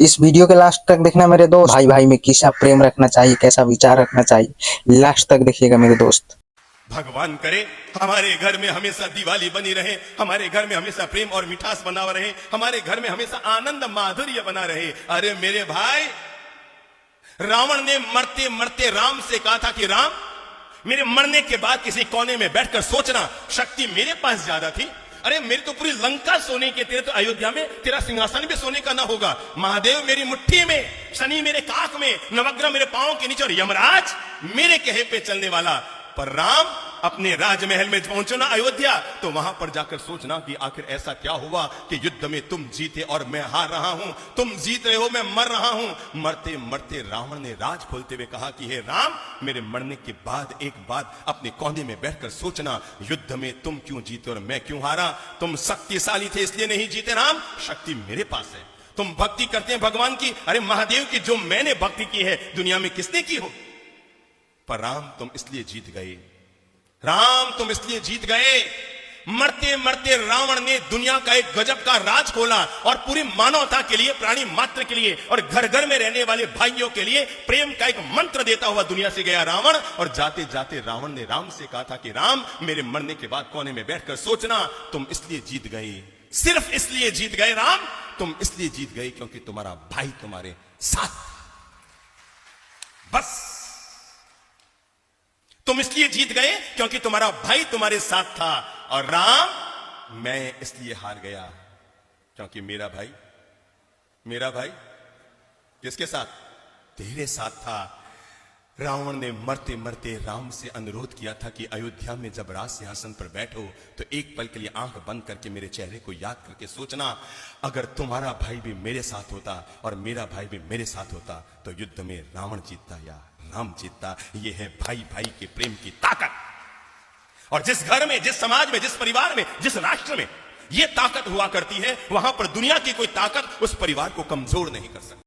इस वीडियो के लास्ट तक देखना मेरे दोस्त। भाई भाई में कैसा प्रेम रखना चाहिए, कैसा विचार रखना चाहिए, लास्ट तक देखिएगा मेरे दोस्त। भगवान करे हमारे घर में हमेशा दिवाली बनी रहे, हमारे घर में हमेशा प्रेम और मिठास बना रहे, हमारे घर में हमेशा आनंद माधुर्य बना रहे। अरे मेरे भाई, रावण ने मरते मरते राम से कहा था कि राम, मेरे मरने के बाद किसी कोने में बैठकर सोचना, शक्ति मेरे पास ज्यादा थी। अरे मेरी तो पूरी लंका सोने की, तेरे तो अयोध्या में तेरा सिंहासन भी सोने का ना होगा। महादेव मेरी मुट्ठी में, शनि मेरे काख में, नवग्रह मेरे पांव के नीचे और यमराज मेरे कहे पे चलने वाला। पर राम अपने राजमहल में पहुंचो ना अयोध्या, तो वहां पर जाकर सोचना कि आखिर ऐसा क्या हुआ कि युद्ध में तुम जीते और मैं हार रहा हूं, तुम जीत रहे हो मैं मर रहा हूं। मरते मरते रावण ने राज खोलते हुए कहा कि हे राम, मेरे मरने के बाद एक बात अपने कोने में बैठकर सोचना, युद्ध में तुम क्यों जीते और मैं क्यों हारा। तुम शक्तिशाली थे इसलिए नहीं जीते राम, शक्ति मेरे पास है। तुम भक्ति करते हैं भगवान की, अरे महादेव की जो मैंने भक्ति की है दुनिया में किसने की हो। पर राम तुम इसलिए जीत गए, राम तुम इसलिए जीत गए। मरते मरते रावण ने दुनिया का एक गजब का राज खोला और पूरी मानवता के लिए, प्राणी मात्र के लिए और घर घर में रहने वाले भाइयों के लिए प्रेम का एक मंत्र देता हुआ दुनिया से गया रावण। और जाते जाते रावण ने राम से कहा था कि राम, मेरे मरने के बाद कोने में बैठकर सोचना, तुम इसलिए जीत गए, सिर्फ इसलिए जीत गए राम, तुम इसलिए जीत गए क्योंकि तुम्हारा भाई तुम्हारे साथ, बस तुम इसलिए जीत गए क्योंकि तुम्हारा भाई तुम्हारे साथ था। और राम, मैं इसलिए हार गया क्योंकि मेरा भाई किसके साथ, तेरे साथ था। रावण ने मरते मरते राम से अनुरोध किया था कि अयोध्या में जब राज सिंहासन पर बैठो तो एक पल के लिए आंख बंद करके मेरे चेहरे को याद करके सोचना, अगर तुम्हारा भाई भी मेरे साथ होता और मेरा भाई भी मेरे साथ होता तो युद्ध में रावण जीतता या राम जीतता। यह है भाई भाई के प्रेम की ताकत। और जिस घर में, जिस समाज में, जिस परिवार में, जिस राष्ट्र में यह ताकत हुआ करती है, वहां पर दुनिया की कोई ताकत उस परिवार को कमजोर नहीं कर सकती।